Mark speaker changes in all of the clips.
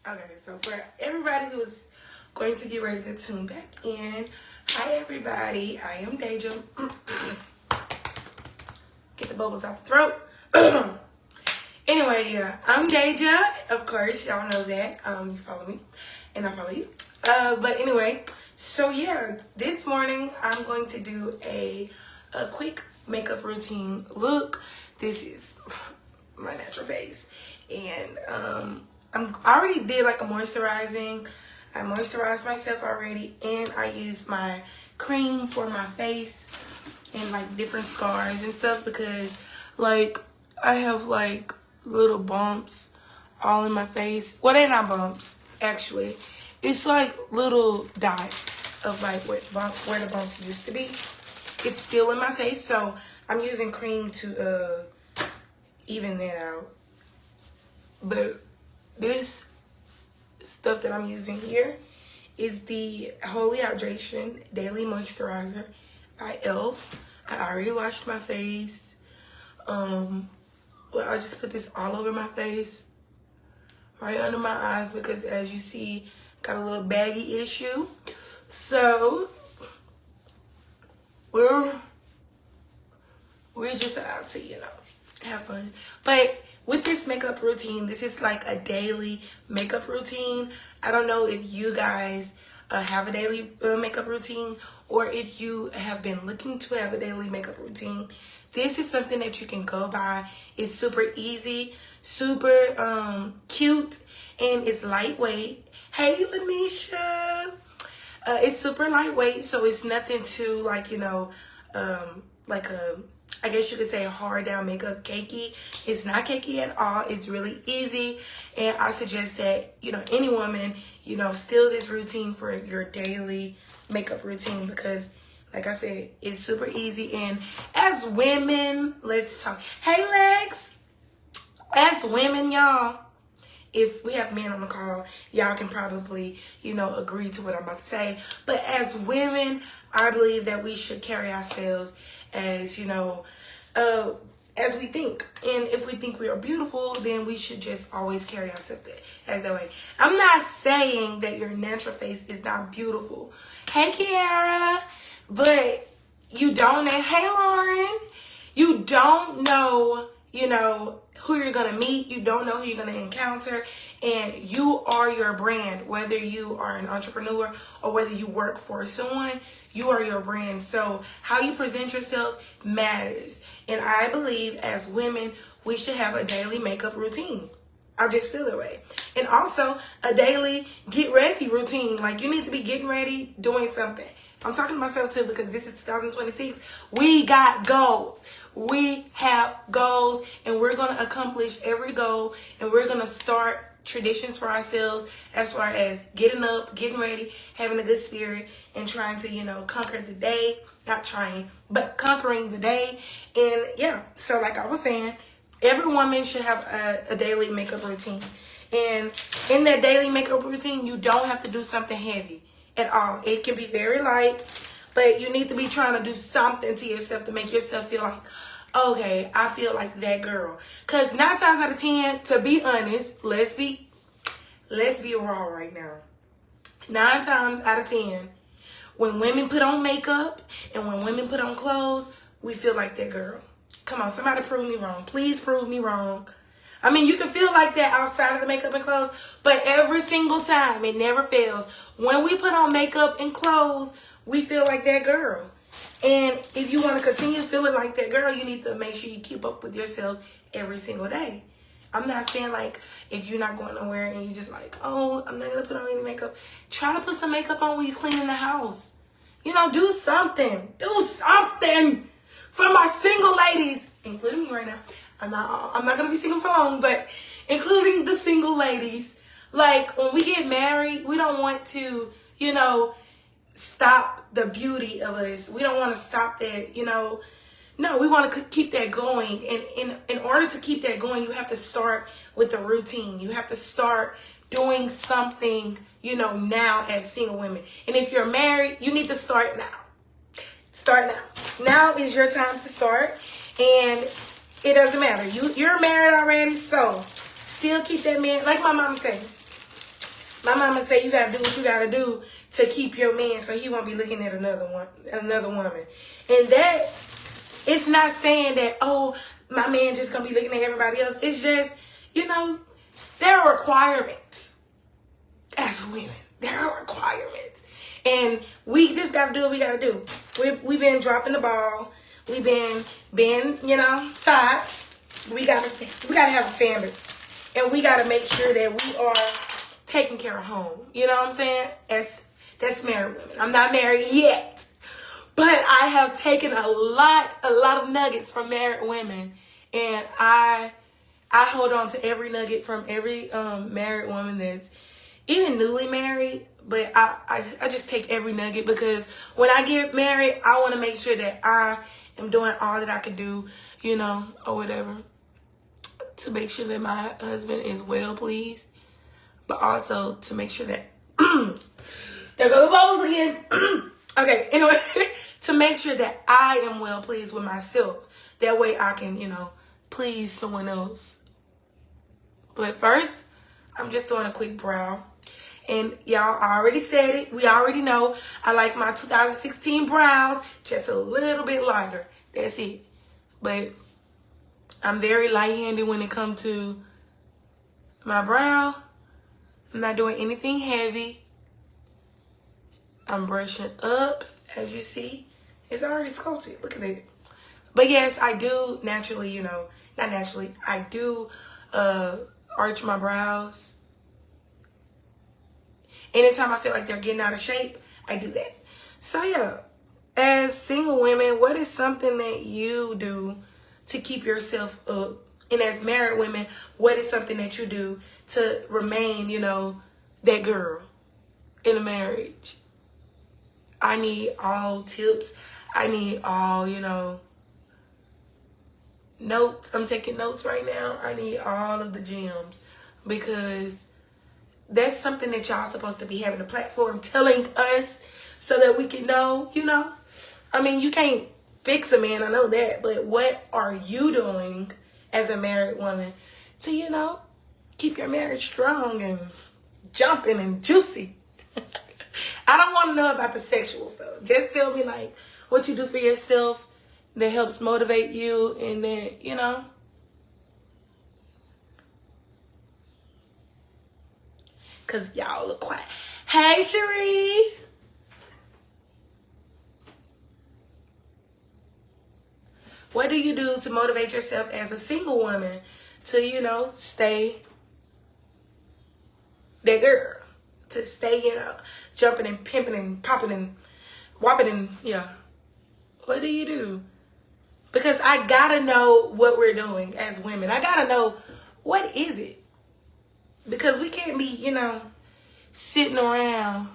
Speaker 1: Okay, so for everybody who's going to get ready to tune back in, hi everybody, I am Deja. Get the bubbles out the throat. Anyway, yeah, I'm Deja. Of course, y'all know that. You follow me, and I follow you. But anyway, so yeah, this morning I'm going to do a quick makeup routine look. This is my natural face, and I already did like a moisturizing. I moisturized myself already, and I used my cream for my face and like different scars and stuff because like I have like little bumps all in my face. Well, they're not bumps actually. It's like little dots of like where the bumps used to be. It's still in my face, so I'm using cream to even that out. But this stuff that I'm using here is the Holy Hydration Daily Moisturizer by e.l.f. I already washed my face. Well, I just put this all over my face, right under my eyes, because as you see, got a little baggy issue. So we're just out to, have fun. But with this makeup routine, this is like a daily makeup routine. I don't know if you guys have a daily makeup routine, or if you have been looking to have a daily makeup routine. This is something that you can go by. It's super easy, super cute, and it's lightweight. Hey, Lanisha. It's super lightweight, so it's nothing too like, like I guess you could say hard down makeup cakey. It's not cakey at all. It's really easy. And I suggest that, any woman, steal this routine for your daily makeup routine because, like I said, it's super easy. And as women, let's talk. Hey, Lex. As women, y'all, if we have men on the call, y'all can probably, agree to what I'm about to say. But as women, I believe that we should carry ourselves as, as we think. And if we think we are beautiful, then we should just always carry ourselves as that way. I'm not saying that your natural face is not beautiful. Hey, Kiara. But you don't know. Hey, Lauren. You don't know, who you're going to meet. You don't know who you're going to encounter. And you are your brand. Whether you are an entrepreneur or whether you work for someone, you are your brand. So how you present yourself matters. And I believe as women, we should have a daily makeup routine. I just feel that way. And also a daily get ready routine. Like you need to be getting ready, doing something. I'm talking to myself too because this is 2026. We got goals. We have goals, and we're going to accomplish every goal, and we're going to start traditions for ourselves as far as getting up, getting ready, having a good spirit, and trying to, conquer the day. Not trying, but conquering the day. And yeah, so like I was saying, every woman should have a daily makeup routine. And in that daily makeup routine, you don't have to do something heavy at all. It can be very light, but you need to be trying to do something to yourself to make yourself feel like, okay, I feel like that girl. Because 9 times out of 10, to be honest, let's be raw right now. 9 times out of 10, when women put on makeup and when women put on clothes, we feel like that girl. Come on, somebody prove me wrong. Please prove me wrong. I mean, you can feel like that outside of the makeup and clothes, but every single time, it never fails. When we put on makeup and clothes, we feel like that girl. And if you want to continue feeling like that girl, you need to make sure you keep up with yourself every single day. I'm not saying like if you're not going nowhere and you just like, oh, I'm not going to put on any makeup. Try to put some makeup on when you're cleaning the house. Do something. Do something for my single ladies, including me right now. I'm not going to be single for long, but including the single ladies. Like when we get married, we don't want to, stop the beauty of us. We don't want to stop that, No, we want to keep that going. And in order to keep that going, you have to start with the routine. You have to start doing something, now as single women. And if you're married, you need to start now. Start now. Now is your time to start. And it doesn't matter. You're married already, so still keep that man, like my mom said, My mama say you gotta do what you gotta do to keep your man so he won't be looking at another woman. And that, it's not saying that, oh, my man just gonna be looking at everybody else. It's just, you know, there are requirements as women. There are requirements. And we just gotta do what we gotta do. We've been dropping the ball. We've been, you know, thoughts. We gotta have a standard. And we gotta make sure that we are taking care of home. You know what I'm saying? That's married women. I'm not married yet. But I have taken a lot of nuggets from married women. And I hold on to every nugget from every married woman that's even newly married. But I just take every nugget, because when I get married, I want to make sure that I am doing all that I can do, you know, or whatever, to make sure that my husband is well pleased, but also to make sure that there go the bubbles again. Okay, anyway, to make sure that I am well pleased with myself. That way I can, you know, please someone else. But first, I'm just doing a quick brow. And y'all, I already said it. We already know I like my 2016 brows just a little bit lighter. That's it. But I'm very light-handed when it comes to my brow. I'm not doing anything heavy. I'm brushing up, as you see. It's already sculpted. Look at it. But yes, I do naturally, you know, not naturally. I do arch my brows. Anytime I feel like they're getting out of shape, I do that. So yeah, as single women, what is something that you do to keep yourself up? And as married women, what is something that you do to remain, you know, that girl in a marriage? I need all tips. I need all, you know, notes. I'm taking notes right now. I need all of the gems, because that's something that y'all supposed to be having a platform telling us, so that we can know, you know. I mean, you can't fix a man, I know that, but what are you doing as a married woman to, you know, keep your marriage strong and jumping and juicy? I don't want to know about the sexual stuff. Just tell me, like, what you do for yourself that helps motivate you, and then, you know. Because y'all look quiet. Hey, Cherie. What do you do to motivate yourself as a single woman to, you know, stay that girl? To stay, you know, jumping and pimping and popping and whopping and, yeah. What do you do? Because I gotta know what we're doing as women. I gotta know, what is it? Because we can't be, you know, sitting around.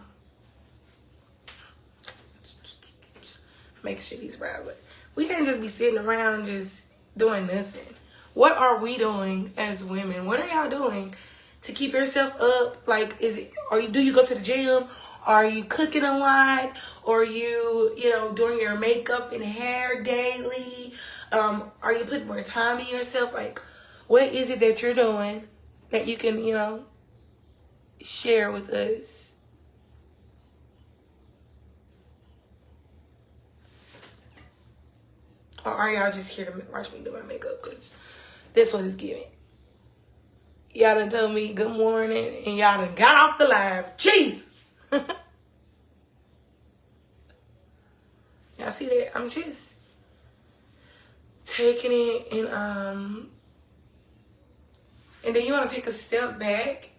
Speaker 1: Make sure these brows look. We can't just be sitting around just doing nothing. What are we doing as women? What are y'all doing to keep yourself up? Like, do you go to the gym? Are you cooking a lot? Or are you know, doing your makeup and hair daily? Are you putting more time in yourself? Like, what is it that you're doing that you can, you know, share with us? Or are y'all just here to watch me do my makeup? Because this one is giving. Y'all done told me good morning and y'all done got off the live. Jesus! Y'all see that? I'm just taking it, and then you want to take a step back.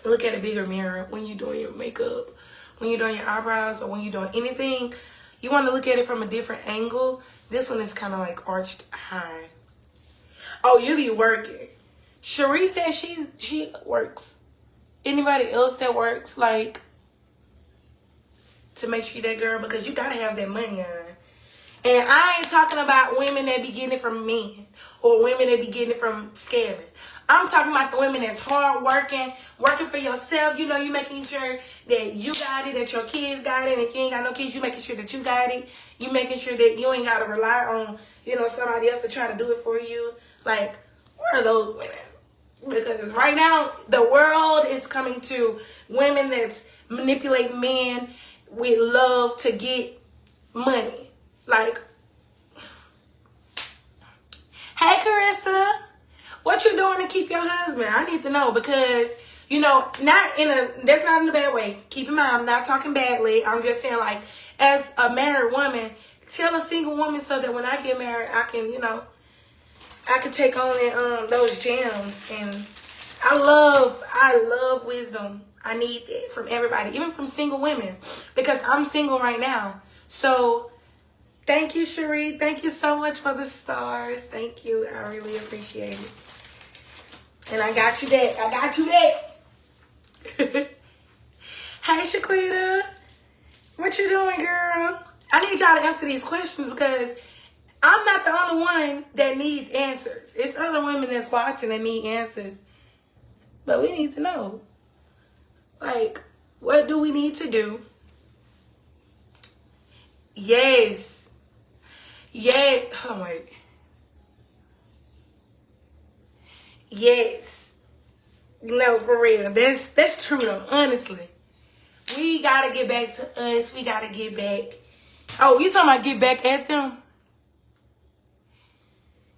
Speaker 1: Look at a bigger mirror when you're doing your makeup, when you're doing your eyebrows, or when you're doing anything. You want to look at it from a different angle. This one is kind of like arched high. Oh, you be working. Cherie says she works. Anybody else that works, like, to make sure you that girl? Because you got to have that money on. And I ain't talking about women that be getting it from men, or women that be getting it from scamming. I'm talking about the women that's hard working for yourself. You know, you making sure that you got it, that your kids got it. And if you ain't got no kids, you making sure that you got it. You making sure that you ain't got to rely on, you know, somebody else to try to do it for you. Like, where are those women? Because right now, the world is coming to women that's manipulate men with love to get money. Like, hey, Carissa, what you doing to keep your husband? I need to know because, you know, that's not in a bad way. Keep in mind, I'm not talking badly. I'm just saying, like, as a married woman, tell a single woman so that when I get married, I can, you know, I can take on those gems. And I love wisdom. I need it from everybody, even from single women, because I'm single right now. So thank you, Cherie. Thank you so much for the stars. Thank you. I really appreciate it. And I got you that. I got you that. Hey, Shaquita. What you doing, girl? I need y'all to answer these questions because I'm not the only one that needs answers. It's other women that's watching that need answers. But we need to know. Like, what do we need to do? Yes. Yeah. Oh, wait. Yes. No, for real. That's true, though, honestly. We got to get back to us. We got to get back. Oh, you talking about get back at them?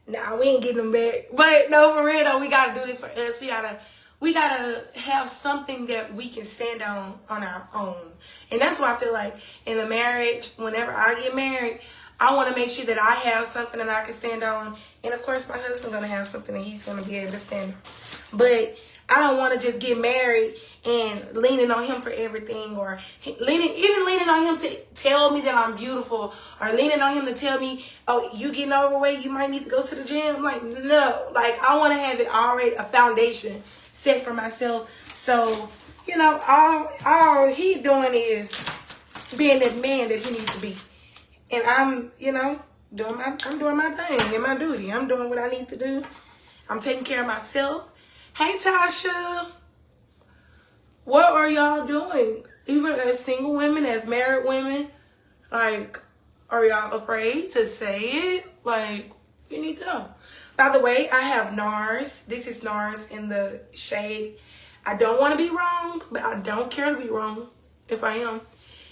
Speaker 1: Nah, we ain't getting them back. But no, for real though, we gotta do this for us. We gotta have something that we can stand on our own. And that's why I feel like in a marriage, whenever I get married, I want to make sure that I have something that I can stand on. And of course, my husband's gonna have something that he's gonna be able to stand on. But I don't want to just get married and leaning on him for everything, or leaning on him to tell me that I'm beautiful, or leaning on him to tell me, oh, you getting overweight, you might need to go to the gym. Like, no, like I want to have it already, a foundation set for myself. So, you know, all he doing is being that man that he needs to be. And I'm, you know, I'm doing my thing and my duty. I'm doing what I need to do. I'm taking care of myself. Hey, Tasha. What are y'all doing? Even as single women, as married women, like, are y'all afraid to say it? Like, you need to know. By the way, I have NARS. This is NARS in the shade. I don't want to be wrong, but I don't care to be wrong if I am.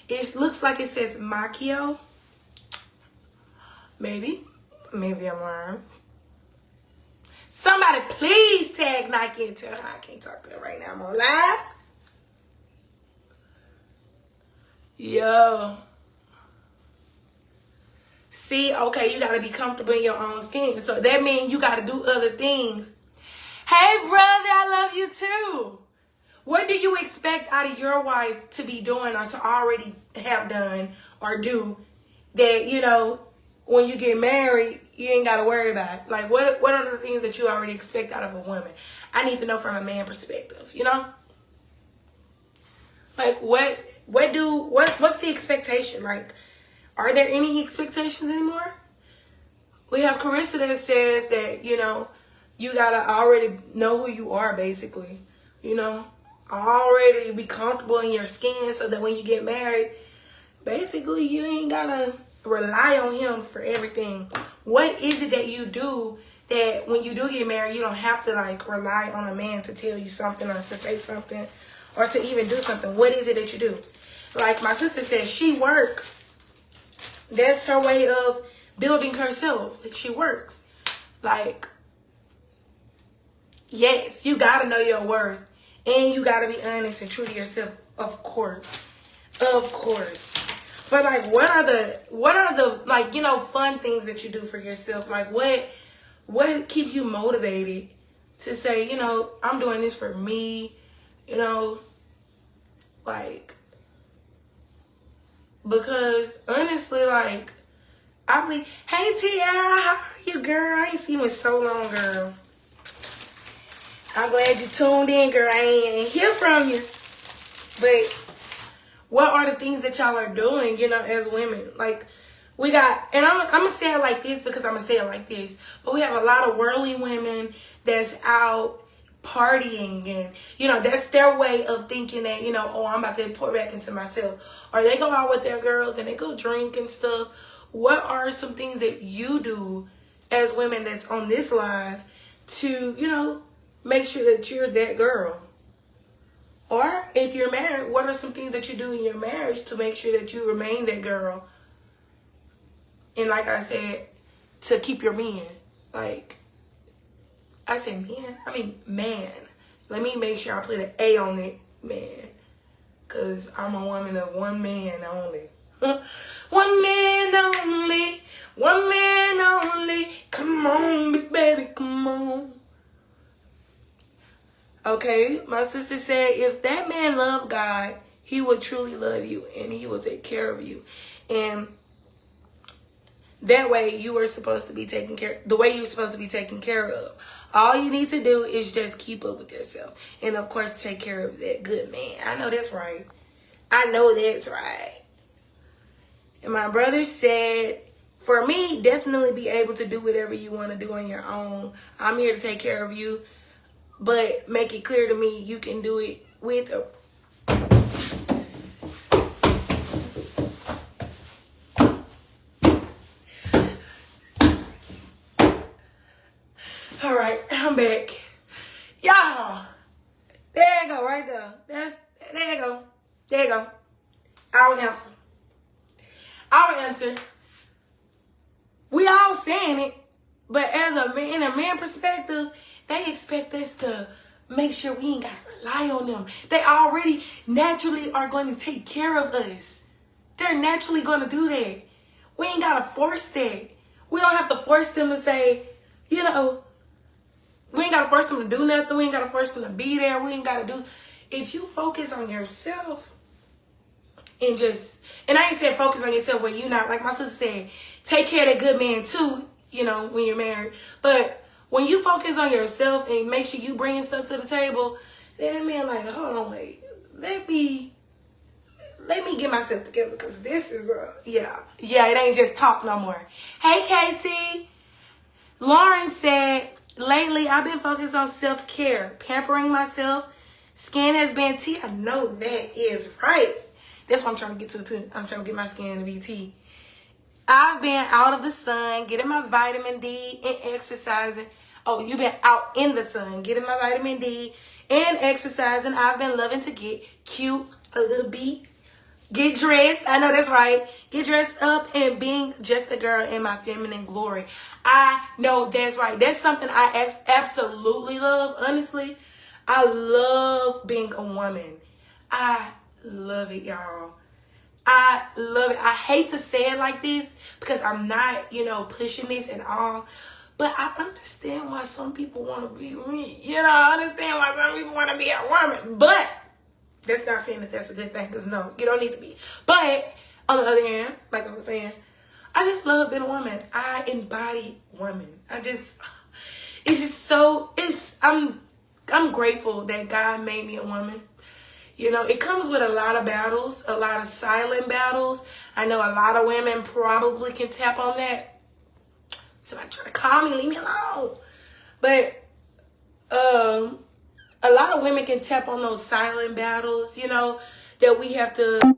Speaker 1: It looks like it says Macchio. Maybe I'm lying. Somebody please tag Nike and tell her I can't talk to her right now. I'm on live. Yo. See, okay, you got to be comfortable in your own skin. So that means you got to do other things. Hey, brother, I love you too. What do you expect out of your wife to be doing or to already have done or do that, you know, when you get married, you ain't got to worry about? Like, what are the things that you already expect out of a woman? I need to know from a man perspective, you know? Like, what's the expectation? Like, are there any expectations anymore? We have Carissa that says that, you know, you got to already know who you are, basically. You know, already be comfortable in your skin so that when you get married, basically you ain't got to rely on him for everything. What is it that you do that when you do get married, you don't have to, like, rely on a man to tell you something or to say something or to even do something? What is it that you do? Like my sister said, she work. That's her way of building herself. She works. Like, yes, you got to know your worth. And you got to be honest and true to yourself. Of course. Of course. But, like, what are the, like, you know, fun things that you do for yourself? Like, what keeps you motivated to say, you know, I'm doing this for me, you know, like, because honestly, like, I believe, hey, Tiara, how are you, girl? I ain't seen you in so long, girl. I'm glad you tuned in, girl. I ain't hear from you. But what are the things that y'all are doing, you know, as women? Like, we got, and I'm going to say it like this because I'm going to say it like this, but we have a lot of worldly women that's out partying, and, you know, that's their way of thinking that, you know, oh, I'm about to pour back into myself. Or they go out with their girls and they go drink and stuff. What are some things that you do as women that's on this live to, you know, make sure that you're that girl. Or if you're married, what are some things that you do in your marriage to make sure that you remain that girl? And like I said, to keep your man. Like, I said man? I mean man. Let me make sure I put an A on it, man. Because I'm a woman of one man only. One man only. One man only. Come on, big baby, come on. Okay, my sister said, if that man loved God, he would truly love you and he will take care of you. And that way you were supposed to be taken care, the way you're supposed to be taken care of. All you need to do is just keep up with yourself. And of course, take care of that good man. I know that's right. I know that's right. And my brother said, for me, definitely be able to do whatever you want to do on your own. I'm here to take care of you. But make it clear to me you can do it with a... All right, I'm back. Y'all, there you go, right there. There you go. There you go. Our answer. Our answer. We all saying it, but as a man, in a man perspective, they expect us to make sure we ain't got to rely on them. They already naturally are going to take care of us. They're naturally going to do that. We ain't got to force that. We don't have to force them to say, you know, we ain't got to force them to do nothing. We ain't got to force them to be there. We ain't got to do. If you focus on yourself and just, and I ain't saying focus on yourself when you're not, like my sister said, take care of that good man too, you know, when you're married. But when you focus on yourself and make sure you bringing stuff to the table, then that man like, hold on, wait, let me get myself together because this is yeah, it ain't just talk no more. Hey, Casey. Lauren said, lately I've been focused on self-care, pampering myself. Skin has been tea. I know that is right. That's what I'm trying to get to too. I'm trying to get my skin to be tea. I've been out of the sun, getting my vitamin D and exercising. Oh, you've been out in the sun, getting my vitamin D and exercising. I've been loving to get cute a little bit. Get dressed. I know that's right. Get dressed up and being just a girl in my feminine glory. I know that's right. That's something I absolutely love. Honestly, I love being a woman. I love it, y'all. I love it. I hate to say it like this because I'm not, you know, pushing this at all. But I understand why some people want to be me. You know, I understand why some people want to be a woman. But that's not saying that that's a good thing because, no, you don't need to be. But on the other hand, like I was saying, I just love being a woman. I embody woman. It's just so, I'm grateful that God made me a woman. You know, it comes with a lot of battles, a lot of silent battles. I know a lot of women probably can tap on that. Somebody try to call me, leave me alone. But a lot of women can tap on those silent battles, you know, that we have to endure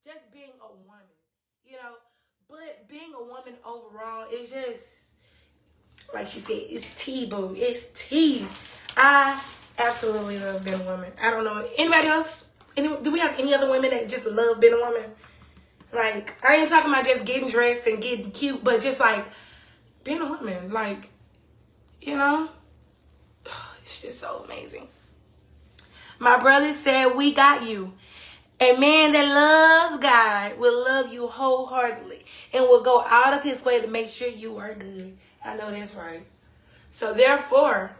Speaker 1: just being a woman, you know. But being a woman overall is just, like she said, it's tea, boo. It's tea. I absolutely love being a woman. I don't know. Anybody else? Do we have any other women that just love being a woman? Like, I ain't talking about just getting dressed and getting cute, but just like being a woman. Like, you know, it's just so amazing. My brother said, we got you. A man that loves God will love you wholeheartedly and will go out of his way to make sure you are good. I know that's right. So therefore,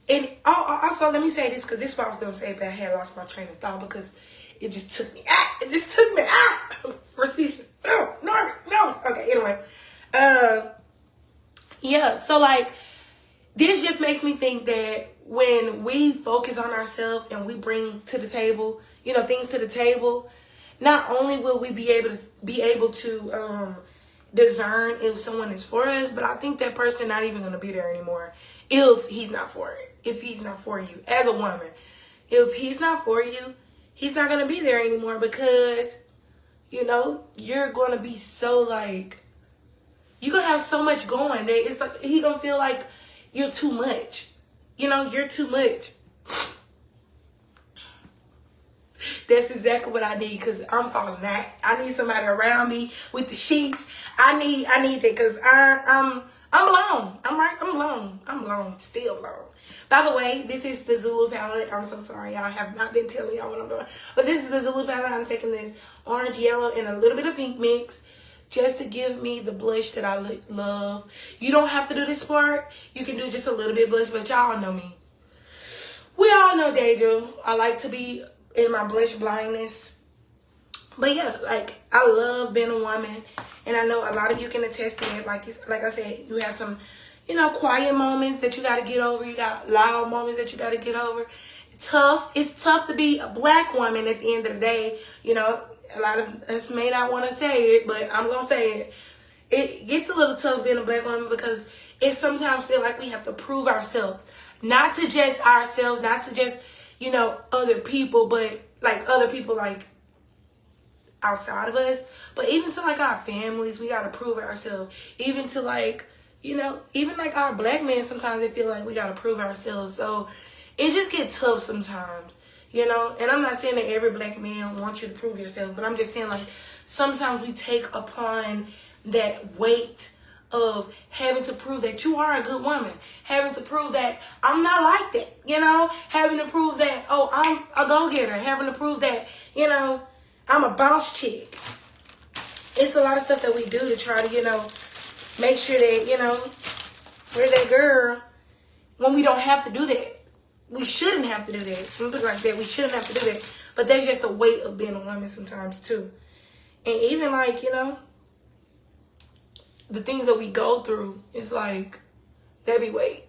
Speaker 1: and also let me say this, because this is what I was going to say, but I had lost my train of thought because it just took me out. It just took me out. Respiration. No. Okay, anyway. Yeah, so like, this just makes me think that when we focus on ourselves and we bring to the table, you know, things to the table, not only will we be able to discern if someone is for us, but I think that person not even going to be there anymore if he's not for it. If he's not for you as a woman, if he's not for you, he's not going to be there anymore because, you know, you're going to be so like, you're going to have so much going that it's like he going to feel like you're too much. you know, you're too much. That's exactly what I need, because I'm falling out. I need somebody around me with the sheets. I need that, because I'm blown. I'm blown. Still blown. By the way, this is the Zulu palette. I'm so sorry. I have not been telling y'all what I'm doing. But this is the Zulu palette. I'm taking this orange, yellow, and a little bit of pink mix just to give me the blush that I love. You don't have to do this part. You can do just a little bit blush, but y'all know me. We all know Deja. I like to be in my blush blindness. But yeah, like, I love being a woman, and I know a lot of you can attest to it. Like I said, you have some, you know, quiet moments that you got to get over. You got loud moments that you got to get over. It's tough to be a black woman at the end of the day. You know, a lot of us may not want to say it, but I'm going to say it. It gets a little tough being a black woman, because it sometimes feel like we have to prove ourselves. Not to just ourselves, not to just, you know, other people, but like other people like outside of us. But even to like our families, we got to prove ourselves. Even to like, you know, even like our black men, sometimes they feel like we got to prove ourselves. So it just gets tough sometimes, you know. And I'm not saying that every black man wants you to prove yourself, but I'm just saying, like, sometimes we take upon that weight of having to prove that you are a good woman, having to prove that I'm not like that, you know, having to prove that, oh, I'm a go-getter, having to prove that, you know, I'm a boss chick. It's a lot of stuff that we do to try to, you know, make sure that, you know, we're that girl when we don't have to do that. We shouldn't have to do that. Let me put it like that. We shouldn't have to do that. But that's just the weight of being a woman sometimes too. And even like, you know, the things that we go through, it's like, that be weight,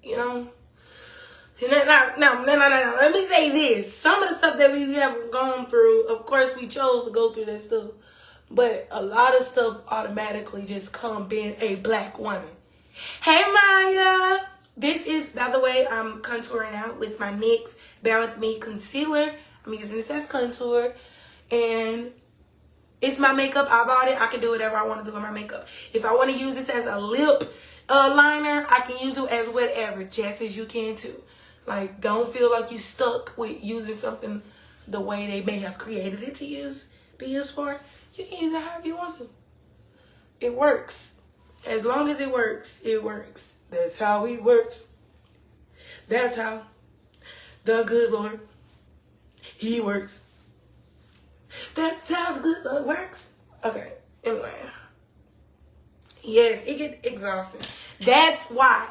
Speaker 1: you know? Now, let me say this. Some of the stuff that we have gone through, of course, we chose to go through that stuff. But a lot of stuff automatically just come being a black woman. Hey, Maya. This is, by the way, I'm contouring out with my NYX Bear With Me concealer. I'm using this as contour. And it's my makeup. I bought it. I can do whatever I want to do with my makeup. If I want to use this as a lip liner, I can use it as whatever, just as you can too. Like, don't feel like you stuck with using something the way they may have created it to be used for. You can use it however you want to. It works. As long as it works, it works. That's how it works. That's how the good Lord, he works. That's how the good Lord works. Okay, anyway. Yes, it gets exhausting. That's why.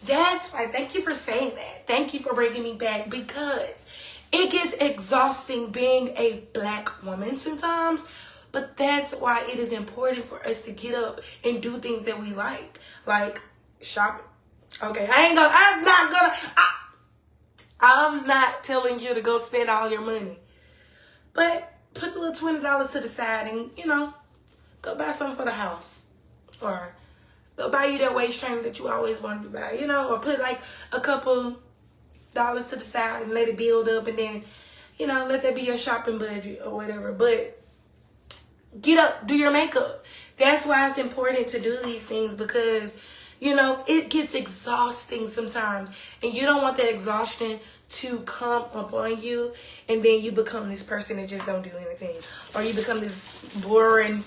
Speaker 1: Thank you for saying that. Thank you for bringing me back, because it gets exhausting being a black woman sometimes. But that's why it is important for us to get up and do things that we like shopping. Okay, I'm not telling you to go spend all your money. But put a little $20 to the side and, you know, go buy something for the house. Or go buy you that waist trainer that you always wanted to buy, you know, or put like a couple dollars to the side and let it build up, and then, you know, let that be your shopping budget or whatever. But get up, do your makeup. That's why it's important to do these things, because, you know, it gets exhausting sometimes. And you don't want that exhaustion to come upon you, and then you become this person that just don't do anything. Or you become this boring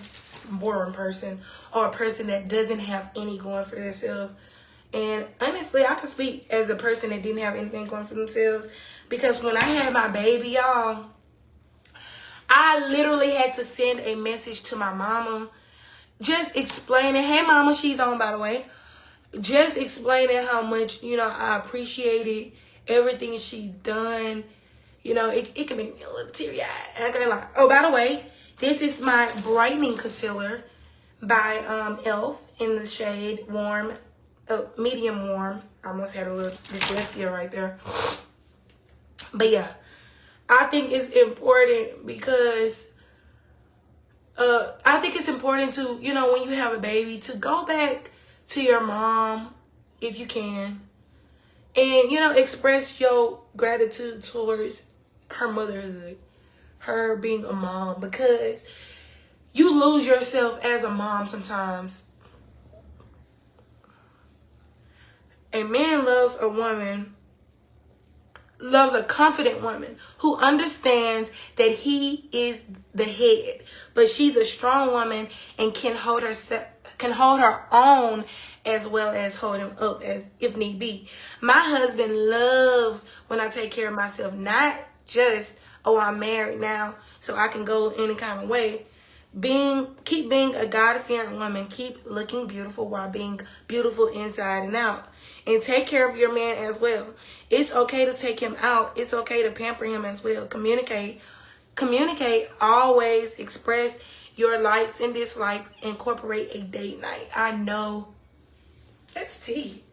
Speaker 1: person, or a person that doesn't have any going for themselves. And honestly, I can speak as a person that didn't have anything going for themselves, because when I had my baby, y'all, I literally had to send a message to my mama, just explaining, hey mama, she's on, by the way, just explaining how much, you know, I appreciated everything she done. You know, it can make me a little teary-eyed. I can't lie. Oh, by the way, this is my brightening concealer by e.l.f. in the shade warm, medium warm. I almost had a little dyslexia right there. But yeah, I think it's important, because I think it's important to, you know, when you have a baby, to go back to your mom if you can, and, you know, express your gratitude towards her motherhood, her being a mom, because you lose yourself as a mom sometimes. A man loves a woman loves a confident woman who understands that he is the head, but she's a strong woman and can hold her own as well as hold him up as if need be. My husband loves when I take care of myself, not just, oh, I'm married now so I can go any kind of way. Keep being a God-fearing woman. Keep looking beautiful while being beautiful inside and out. And take care of your man as well. It's okay to take him out. It's okay to pamper him as well. Communicate. Always express your likes and dislikes. Incorporate a date night. I know. That's tea.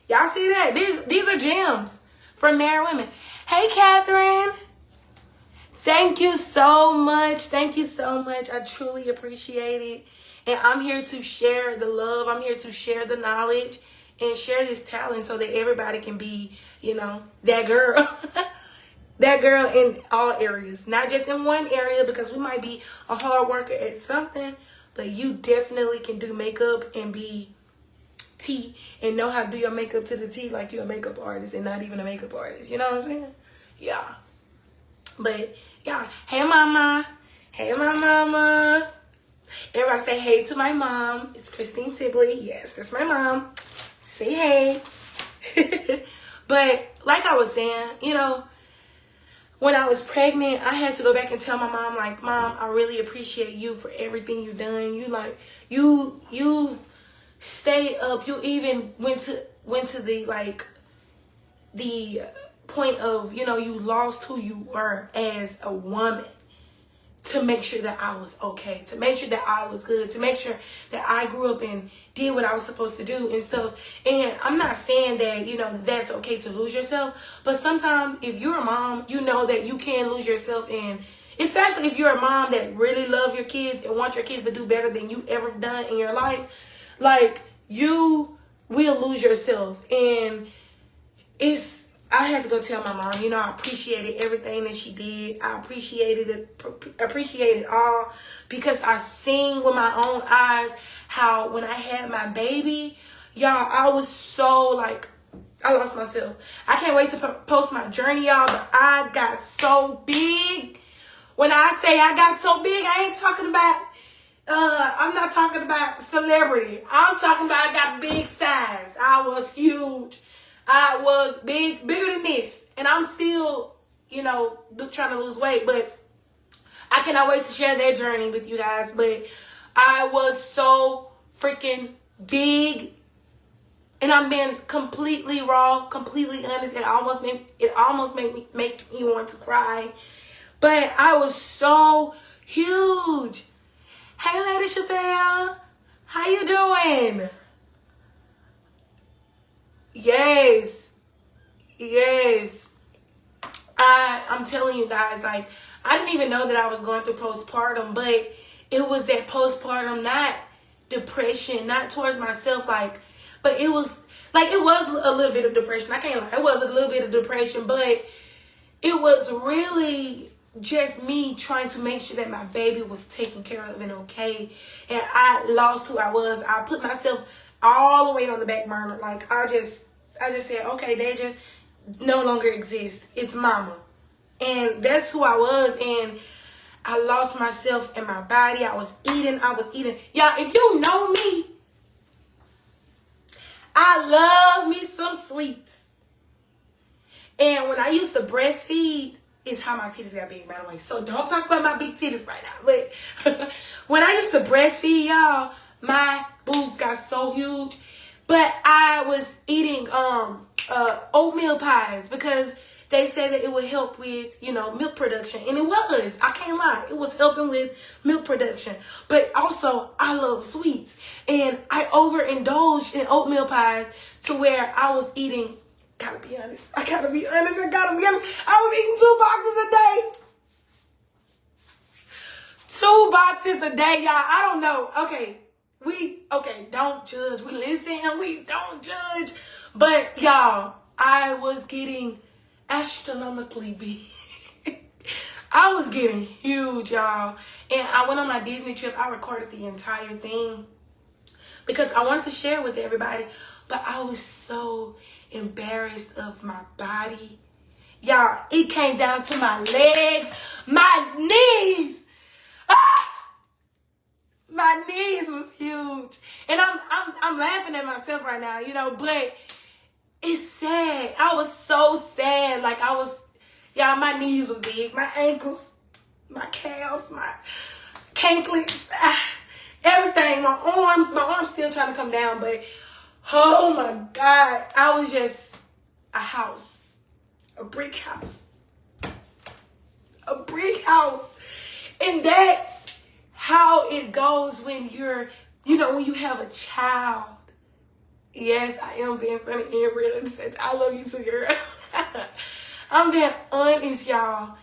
Speaker 1: Y'all see that? These are gems for married women. Hey, Catherine. Thank you so much. Thank you so much. I truly appreciate it. And I'm here to share the love. I'm here to share the knowledge and share this talent so that everybody can be, that girl. That girl in all areas. Not just in one area, because we might be a hard worker at something, but you definitely can do makeup and be T and know how to do your makeup to the T like you're a makeup artist and not even a makeup artist. You know what I'm saying? Yeah. But, yeah. Hey, mama. Hey, my mama. Everybody say hey to my mom. It's Christine Sibley. Yes, that's my mom. Say hey. But, like I was saying, when I was pregnant, I had to go back and tell my mom, like, Mom, I really appreciate you for everything you've done. You stayed up. You even went to the point of, you lost who you were as a woman to make sure that I was okay, to make sure that I was good, to make sure that I grew up and did what I was supposed to do and stuff. And I'm not saying that, that's okay to lose yourself, but sometimes if you're a mom, you know that you can lose yourself, and especially if you're a mom that really love your kids and want your kids to do better than you ever done in your life, like, you will lose yourself. And I had to go tell my mom, I appreciated everything that she did. I appreciated it all, because I seen with my own eyes how when I had my baby, y'all, I was so I lost myself. I can't wait to post my journey, y'all, but I got so big. When I say I got so big, I ain't talking about, I'm not talking about celebrity. I'm talking about I got big size. I was huge. I was bigger than this, and I'm still, trying to lose weight, but I cannot wait to share that journey with you guys. But I was so freaking big, and I'm being completely raw, completely honest. It almost made me want to cry, but I was so huge. Hey, Lady Chappelle, how you doing? Yes. I'm telling you guys, I didn't even know that I was going through postpartum, but it was that postpartum, not depression, not towards myself, but it was a little bit of depression. I can't lie. It was a little bit of depression, but it was really just me trying to make sure that my baby was taken care of and okay. And I lost who I was. I put myself all the way on the back burner. I just said, okay, Deja no longer exists. It's mama. And that's who I was. And I lost myself in my body. I was eating. Y'all, if you know me, I love me some sweets. And when I used to breastfeed, is how my titties got big, by the way. So don't talk about my big titties right now. But when I used to breastfeed, y'all, my boobs got so huge. But I was eating oatmeal pies because they said that it would help with, milk production. And it was. I can't lie. It was helping with milk production. But also, I love sweets. And I overindulged in oatmeal pies to where I was eating, I gotta be honest. I was eating 2 boxes a day, y'all. I don't know. Okay, don't judge. We listen and we don't judge. But y'all, I was getting astronomically big. I was getting huge, y'all. And I went on my Disney trip. I recorded the entire thing because I wanted to share with everybody. But I was so embarrassed of my body. Y'all, it came down to my legs, my knees. Ah! My knees was huge. And I'm laughing at myself right now, you know, but it's sad. I was so sad. Like y'all, my knees was big, my ankles, my calves, my canklets, everything, my arms still trying to come down, but oh my God, I was just a house, a brick house, and that's how it goes when when you have a child. Yes, I am being funny and real. I love you too, girl. I'm being honest, y'all.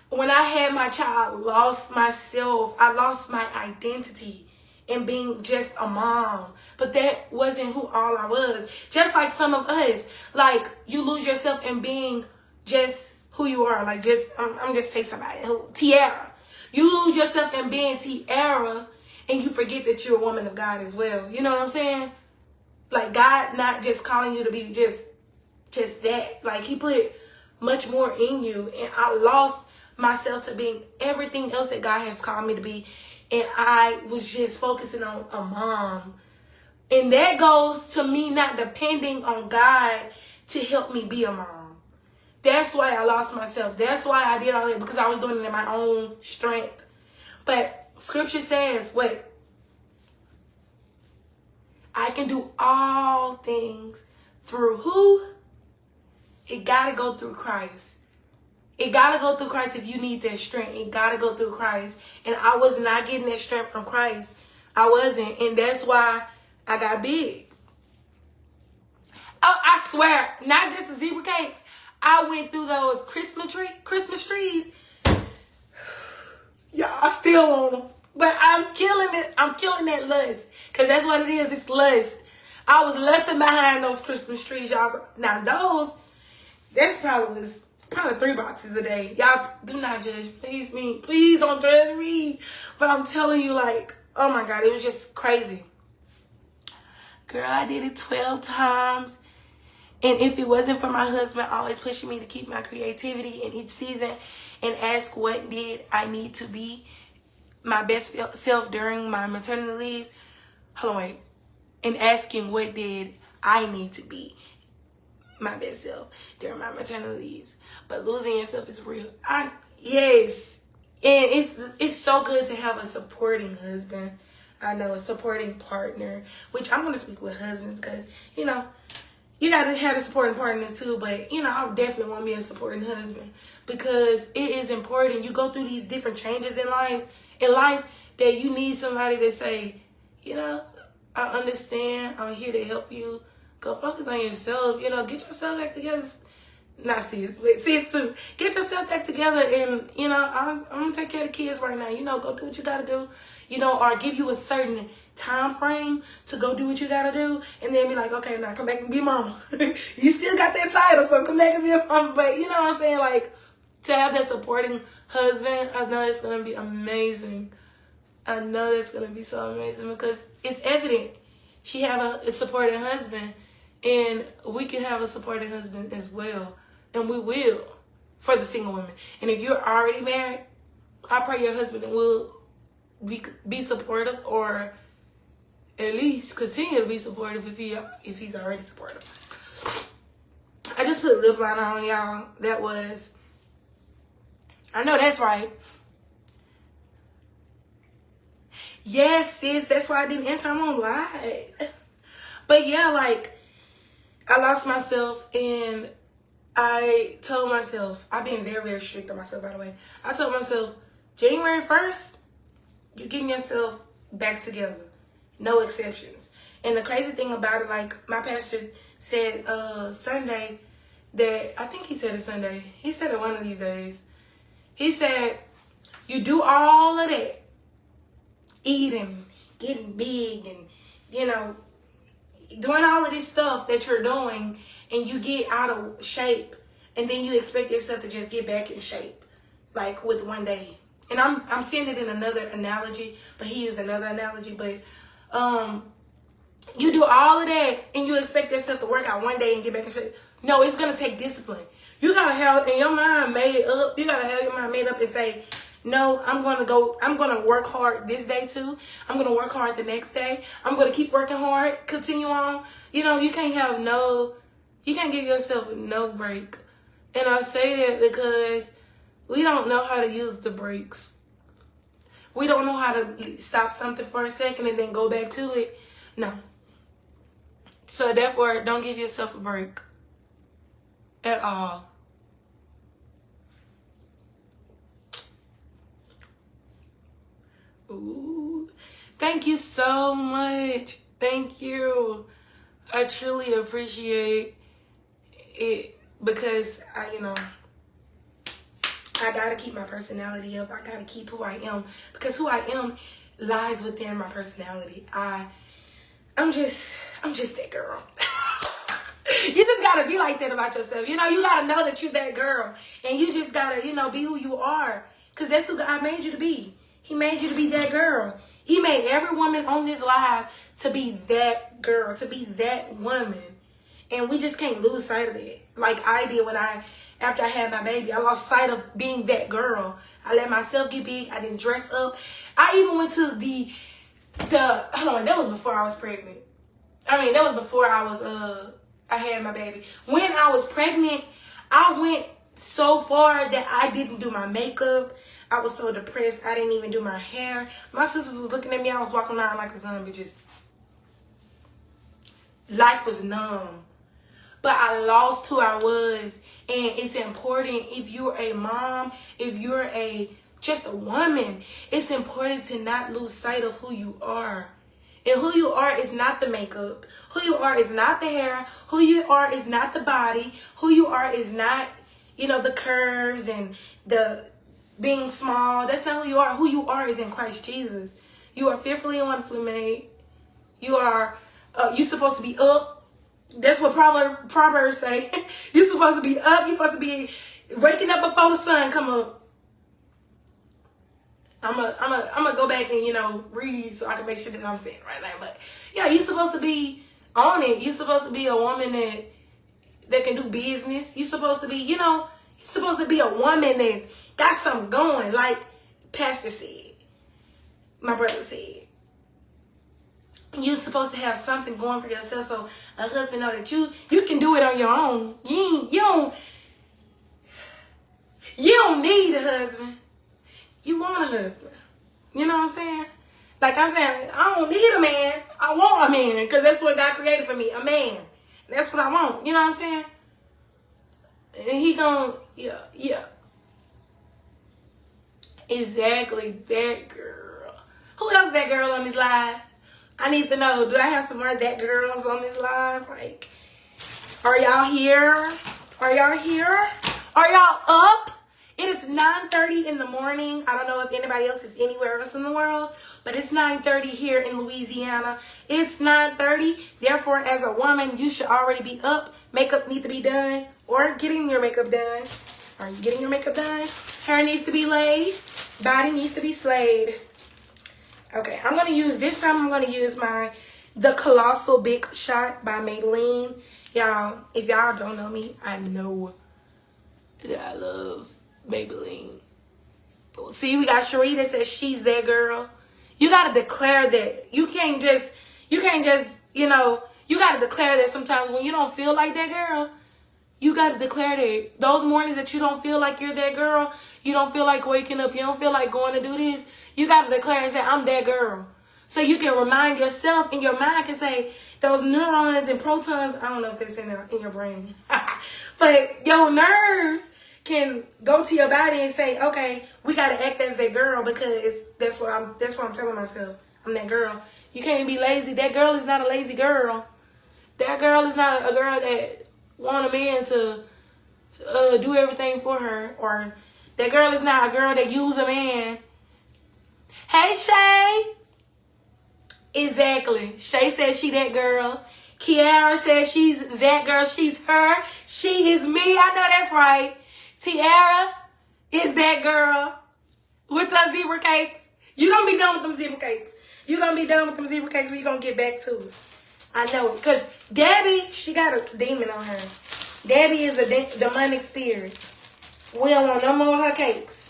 Speaker 1: When I had my child, I lost myself. I lost my identity in being just a mom. But that wasn't who all I was. Just like some of us, like you lose yourself in being just who you are. Like I'm just saying somebody, Tiara. You lose yourself in being Tiara and you forget that you're a woman of God as well. You know what I'm saying? Like God not just calling you to be just that. Like he put much more in you. And I lost myself to being everything else that God has called me to be. And I was just focusing on a mom. And that goes to me not depending on God to help me be a mom. That's why I lost myself. That's why I did all that, because I was doing it in my own strength. But scripture says what? I can do all things through who? It got to go through Christ. It got to go through Christ if you need that strength. It got to go through Christ. And I was not getting that strength from Christ. I wasn't. And that's why I got big. Oh, I swear, not just the zebra cakes. I went through those Christmas trees. Y'all still on them. But I'm killing it. I'm killing that lust. Because that's what it is. It's lust. I was lusting behind those Christmas trees, y'all. Now those, that's probably 3 boxes a day. Y'all do not judge. Please don't judge me. But I'm telling you, like, oh my God, it was just crazy. Girl, I did it 12 times. And if it wasn't for my husband always pushing me to keep my creativity in each season and ask what did I need to be my best self during my maternity leaves. Hold on, wait. And asking what did I need to be my best self during my maternity leaves. But losing yourself is real. Yes. And it's so good to have a supporting husband. I know, a supporting partner, which I'm going to speak with husbands because, you know, you got to have a supporting partner too. But, you know, I definitely want me a supporting husband because it is important. You go through these different changes in life that you need somebody to say, you know, I understand. I'm here to help you. Go focus on yourself. You know, get yourself back together. Not sis, but sis too. Get yourself back together and, you know, I'm going to take care of the kids right now. You know, go do what you got to do. You know, or give you a certain time frame to go do what you got to do. And then be like, okay, now come back and be mama. You still got that title, so come back and be a mama. But you know what I'm saying? Like, to have that supporting husband, I know it's going to be amazing. I know it's going to be so amazing because it's evident. She have a supporting husband. And we can have a supporting husband as well. And we will for the single women. And if you're already married, I pray your husband will be supportive, or at least continue to be supportive if he's already supportive. I just put lip liner on, y'all. That was, I know that's right. Yes, sis, that's why I didn't answer. I'm on live. But yeah, like, I lost myself and I told myself, I've been very, very strict on myself, by the way. I told myself, January 1st, you're getting yourself back together. No exceptions. And the crazy thing about it, like my pastor said Sunday, that, I think he said it Sunday. He said it one of these days. He said, you do all of that, eating, getting big, and, you know, doing all of this stuff that you're doing, and you get out of shape, and then you expect yourself to just get back in shape, like with one day. And I'm seeing it in another analogy, but he used another analogy. But you do all of that, and you expect yourself to work out one day and get back in shape. No, it's gonna take discipline. You gotta have in your mind made up. You gotta have your mind made up and say, no, I'm gonna work hard this day too. I'm gonna work hard the next day. I'm gonna keep working hard, continue on. You know, you can't give yourself no break. And I say that because we don't know how to use the brakes. We don't know how to stop something for a second and then go back to it. No. So therefore, don't give yourself a break at all. Ooh, thank you so much. Thank you. I truly appreciate it because I gotta keep my personality up. I gotta keep who I am because who I am lies within my personality. I'm just that girl. You just gotta be like that about yourself. You gotta know that you're that girl, and you just gotta be who you are because that's who God made you to be. He made you to be that girl. He made every woman on this live to be that girl, to be that woman. And we just can't lose sight of it. Like I did after I had my baby. I lost sight of being that girl. I let myself get big. I didn't dress up. I even went to hold on, that was before I was pregnant. That was before I had my baby. When I was pregnant, I went so far that I didn't do my makeup. I was so depressed. I didn't even do my hair. My sisters was looking at me. I was walking around like a zombie. Just life was numb. But I lost who I was. And it's important if you're a mom, if you're just a woman, it's important to not lose sight of who you are. And who you are is not the makeup. Who you are is not the hair. Who you are is not the body. Who you are is not, the curves and the being small. That's not who you are. Who you are is in Christ Jesus. You are fearfully and wonderfully made. You are, you're supposed to be up. That's what Proverbs say. You're supposed to be up. You're supposed to be waking up before the sun come up. I'm gonna go back and, read so I can make sure that I'm saying it right now. But yeah, you're supposed to be on it. You're supposed to be a woman that can do business. You're supposed to be, you're supposed to be a woman that got something going, like Pastor said, my brother said. You're supposed to have something going for yourself so a husband know that you can do it on your own. You don't need a husband. You want a husband. You know what I'm saying? Like I'm saying, I don't need a man. I want a man because that's what God created for me, a man. That's what I want. You know what I'm saying? And he gonna, yeah. Exactly, that girl. Who else that girl on this live? I need to know, do I have some more that girls on this live? Like, are y'all here? Are y'all here? Are y'all up? It is 9:30 in the morning. I don't know if anybody else is anywhere else in the world, but it's 9:30 here in Louisiana. It's 9:30. Therefore, as a woman, you should already be up. Makeup needs to be done or getting your makeup done. Are you getting your makeup done? Hair needs to be laid. Body needs to be slayed. Okay, I'm going to use, this time I'm going to use the Colossal Big Shot by Maybelline. Y'all, if y'all don't know me, I know that I love Maybelline. See, we got Cherie that says she's that girl. You got to declare that. You can't just, you got to declare that sometimes when you don't feel like that girl. You got to declare that. Those mornings that you don't feel like you're that girl, you don't feel like waking up, you don't feel like going to do this, you got to declare and say, I'm that girl. So you can remind yourself, and your mind can say, those neurons and protons, I don't know if that's in your brain, but your nerves can go to your body and say, okay, we got to act as that girl because that's what I'm telling myself. I'm that girl. You can't be lazy. That girl is not a lazy girl. That girl is not a girl that want a man to do everything for her, or that girl is not a girl that use a man. Hey, Shay. Exactly. Shay says she that girl. Kiara says she's that girl. She's her. She is me. I know that's right. Tiara is that girl with the zebra cakes. You gonna be done with them zebra cakes. You gonna be done with them zebra cakes. You gonna get back to it. I know, because Gabby, she got a demon on her. Debbie is a demonic spirit. We don't want no more of her cakes.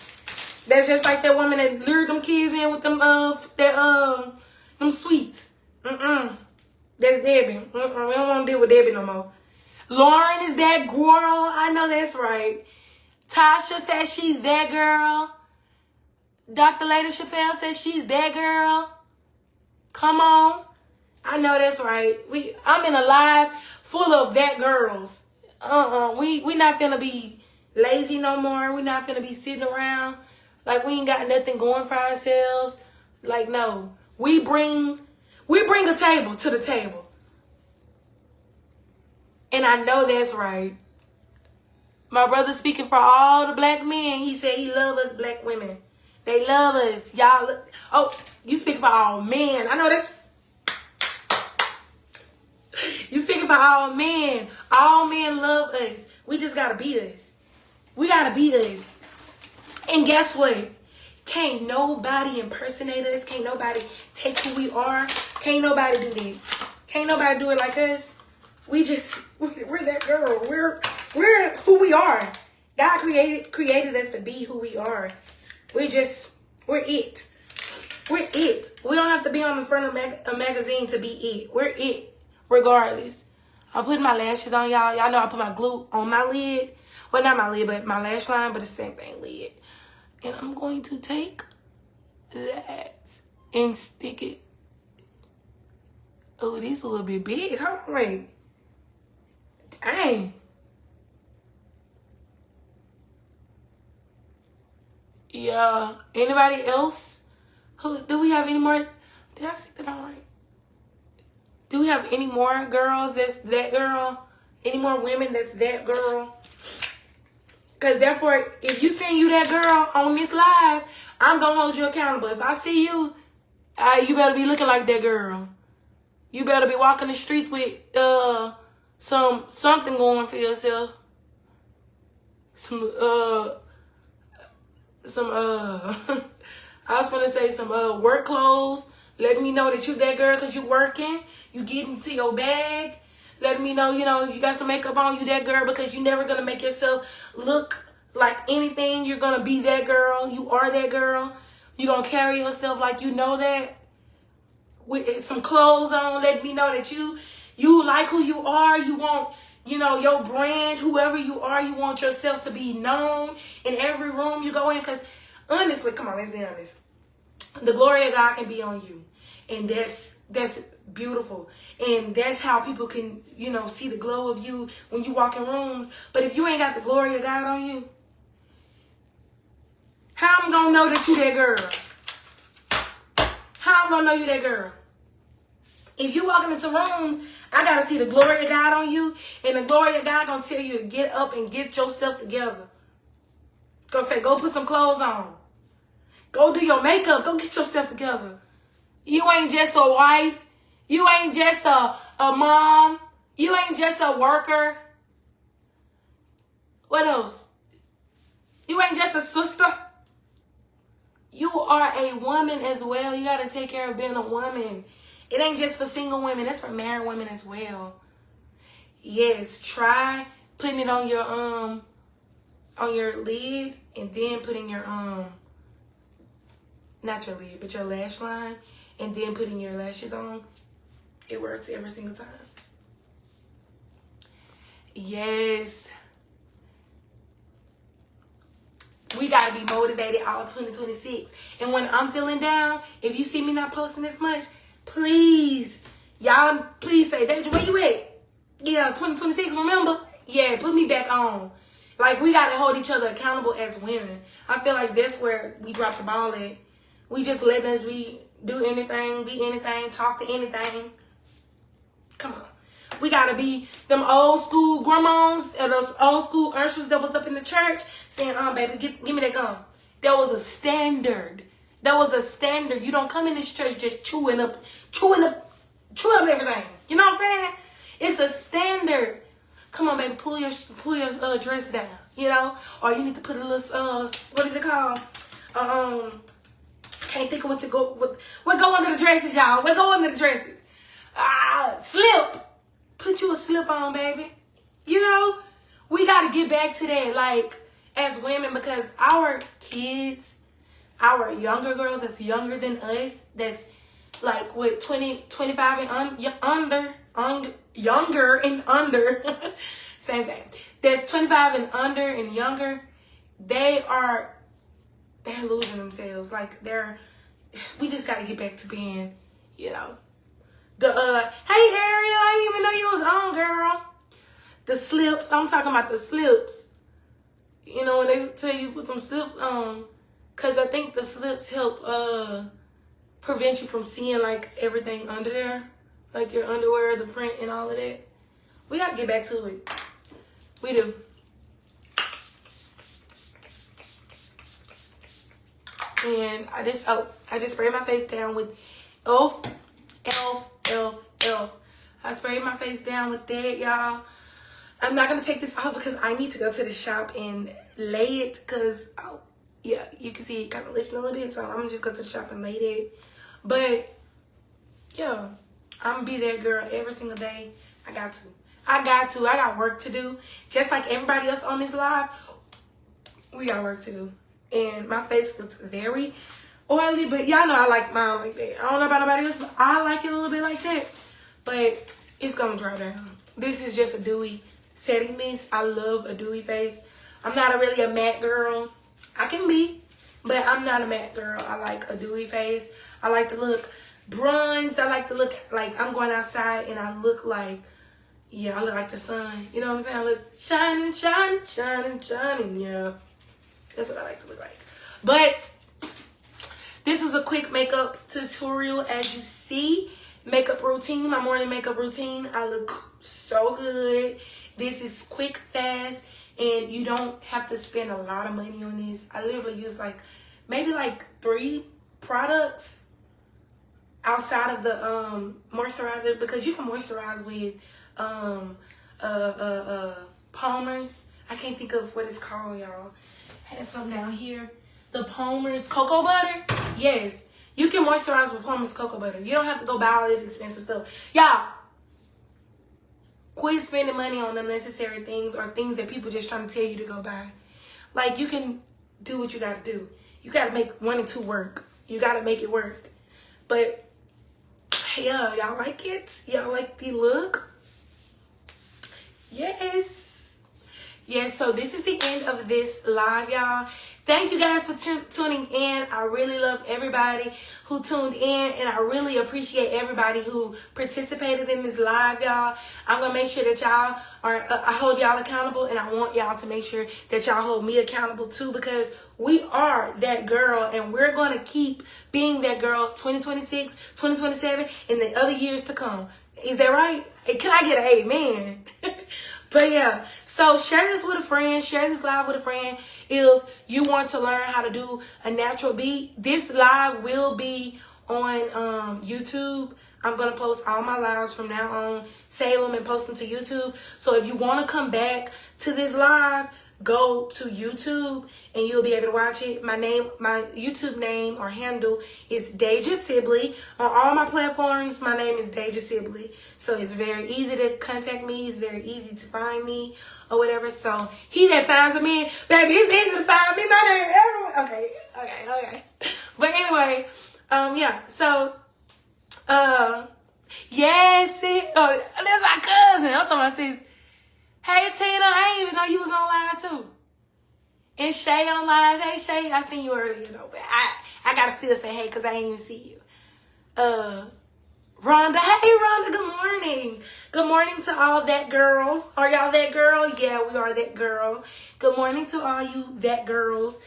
Speaker 1: That's just like that woman that lured them kids in with them them sweets. That's Debbie. We don't want to deal with Debbie no more. Lauren is that girl. I know that's right. Tasha says she's that girl. Dr. Lady Chappelle says she's that girl. Come on. I know that's right. I'm in a live full of that girls. We not finna be lazy no more. We not finna be sitting around like we ain't got nothing going for ourselves. Like, no. We bring a table to the table. And I know that's right. My brother speaking for all the black men. He said he love us black women. They love us. Y'all. Oh, you speaking for all men. I know that's. You speaking for all men. All men love us. We just gotta be us. We gotta be us. And guess what? Can't nobody impersonate us. Can't nobody take who we are. Can't nobody do that. Can't nobody do it like us. We're that girl. We're who we are. God created us to be who we are. We're it. We're it. We don't have to be on the front of a magazine to be it. We're it, regardless. I'm putting my lashes on, y'all. Y'all know I put my glue on my lid. Well, not my lid, but my lash line, but it's the same thing, lid. And I'm going to take that and stick it. Oh, these a little bit big. Hold on, wait. Dang. Yeah. Anybody else? Do we have any more? Did I stick that on right? Do we have any more girls that's that girl? Any more women that's that girl? Because therefore, if you send you that girl on this live, I'm going to hold you accountable. If I see you, you better be looking like that girl. You better be walking the streets with something going for yourself. I was going to say some work clothes. Let me know that you that girl because you working. You getting to your bag. Let me know, you got some makeup on, you that girl, because you're never going to make yourself look like anything. You're going to be that girl. You are that girl. You're going to carry yourself like you know that. With some clothes on, let me know that you like who you are. You want, your brand, whoever you are, you want yourself to be known in every room you go in. Because honestly, come on, let's be honest. The glory of God can be on you. And that's beautiful. And that's how people can, see the glow of you when you walk in rooms. But if you ain't got the glory of God on you, how I'm going to know that you that girl? How I'm going to know you that girl? If you walking into rooms, I got to see the glory of God on you. And the glory of God going to tell you to get up and get yourself together. Go say, go put some clothes on. Go do your makeup. Go get yourself together. You ain't just a wife. You ain't just a mom. You ain't just a worker. What else? You ain't just a sister. You are a woman as well. You got to take care of being a woman. It ain't just for single women. That's for married women as well. Yes, try putting it on your lid and then putting your not your lid, but your lash line, and then putting your lashes on. It works every single time. Yes. We got to be motivated all 2026. And when I'm feeling down, if you see me not posting this much, please, y'all, please say, Deja, where you at? Yeah, 2026, remember? Yeah, put me back on. Like, we got to hold each other accountable as women. I feel like that's where we drop the ball at. We just let us do anything, be anything, talk to anything. Come on. We got to be them old school grandmas or those old school ushers that was up in the church saying, baby, give me that gum. There was a standard. There was a standard. You don't come in this church just chewing up everything. You know what I'm saying? It's a standard. Come on, baby, pull your dress down, or you need to put a little, what is it called? Can't think of what go under the dresses, y'all. What go under the dresses? Slip. Put you a slip on, baby. we got to get back to that, like, as women, because our kids, our younger girls that's younger than us, that's like with 20, 25 and younger and under, same thing. That's 25 and under and younger, they're losing themselves. Like we just got to get back to being, you know, the, hey Ariel, I didn't even know you was on, girl. The slips, I'm talking about the slips. You know, when they tell you put them slips on, because I think the slips help prevent you from seeing, like, everything under there. Like your underwear, the print, and all of that. We got to get back to it. We do. And I just sprayed my face down with Elf. I sprayed my face down with that, y'all. I'm not going to take this off because I need to go to the shop and lay it because, oh, yeah, you can see it kind of lifting a little bit. So I'm going to just go to the shop and lay it. But, yeah, I'm going to be that girl every single day. I got to. I got work to do. Just like everybody else on this live, we got work to do. And my face looks very oily, but y'all know I like mine like that. I don't know about nobody else, but I like it a little bit like that. But it's going to dry down. This is just a dewy setting mist. I love a dewy face. I'm not really a matte girl. I can be, but I'm not a matte girl. I like a dewy face. I like to look bronzed. I like to look like I'm going outside and I look like, yeah, I look like the sun. You know what I'm saying? I look shining, shining, shining, shining. Yeah, that's what I like to look like. But this was a quick makeup tutorial. As you see, makeup routine, my morning makeup routine. I look so good. This is quick, fast, and you don't have to spend a lot of money on this. I literally use maybe 3 products outside of the moisturizer, because you can moisturize with Palmer's. I can't think of what it's called, y'all. I had some down here. The Palmer's cocoa butter. Yes, you can moisturize with Palmer's cocoa butter. You don't have to go buy all this expensive stuff. Y'all, quit spending money on unnecessary things or things that people just trying to tell you to go buy. Like, you can do what you got to do. You got to make 1 and 2 work. You got to make it work. But, yeah, y'all like it? Y'all like the look? Yes. Yes, so this is the end of this live, y'all. Thank you guys for tuning in. I really love everybody who tuned in, and I really appreciate everybody who participated in this live, y'all. I'm going to make sure that y'all are, I hold y'all accountable, and I want y'all to make sure that y'all hold me accountable too, because we are that girl, and we're going to keep being that girl 2026, 2027, and the other years to come. Is that right? Can I get an amen? But yeah, so share this with a friend. Share this live with a friend. If you want to learn how to do a natural beat, this live will be on YouTube. I'm going to post all my lives from now on, save them and post them to YouTube. So if you want to come back to this live, go to YouTube and you'll be able to watch it. My YouTube name or handle is Deja Sibley. On all my platforms, my name is Deja Sibley. So it's very easy to contact me. It's very easy to find me or whatever. So he that finds a man, baby, it's easy to find me. My name everywhere. Okay. But anyway, yeah. So, yes, that's my cousin. I'm talking about sis. Hey, Tina, I didn't even know you was on live, too. And Shay on live. Hey, Shay, I seen you earlier, though. But I got to still say hey because I ain't even see you. Rhonda. Hey, Rhonda, good morning. Good morning to all that girls. Are y'all that girl? Yeah, we are that girl. Good morning to all you that girls.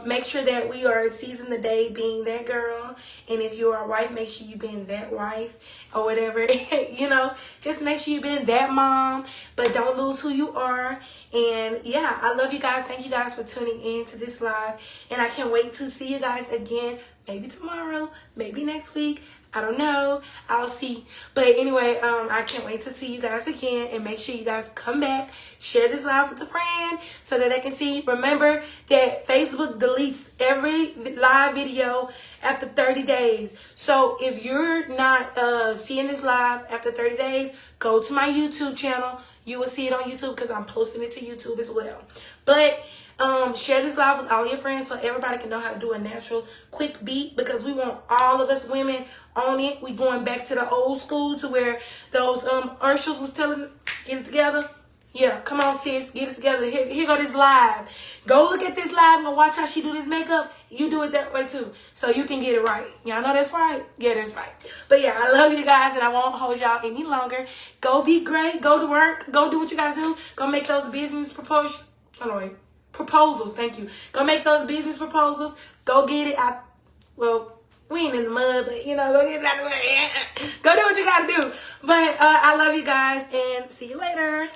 Speaker 1: Make sure that we are seizing the day being that girl. And if you are a wife, make sure you being that wife or whatever. You know, just make sure you being that mom, but don't lose who you are. And yeah, I love you guys. Thank you guys for tuning in to this live. And I can't wait to see you guys again. Maybe tomorrow, maybe next week. I don't know. I'll see. But anyway, I can't wait to see you guys again. And make sure you guys come back. Share this live with a friend so that they can see. Remember that Facebook deletes every live video after 30 days. So if you're not seeing this live after 30 days, go to my YouTube channel. you will see it on YouTube because I'm posting it to YouTube as well. But share this live with all your friends so everybody can know how to do a natural, quick beat, because we want all of us women on it. We going back to the old school to where those Urshels was telling, get it together. Yeah, come on, sis, get it together. Here go this live. Go look at this live and watch how she do this makeup. You do it that way too, so you can get it right. Y'all know that's right? Yeah, that's right. But yeah, I love you guys, and I won't hold y'all any longer. Go be great. Go to work. Go do what you gotta do. Go make those business proposals. Thank you. Go make those business proposals. Go get it out. Well, we ain't in the mud, but you know, go get it out the way. Go do what you gotta do. But I love you guys, and see you later.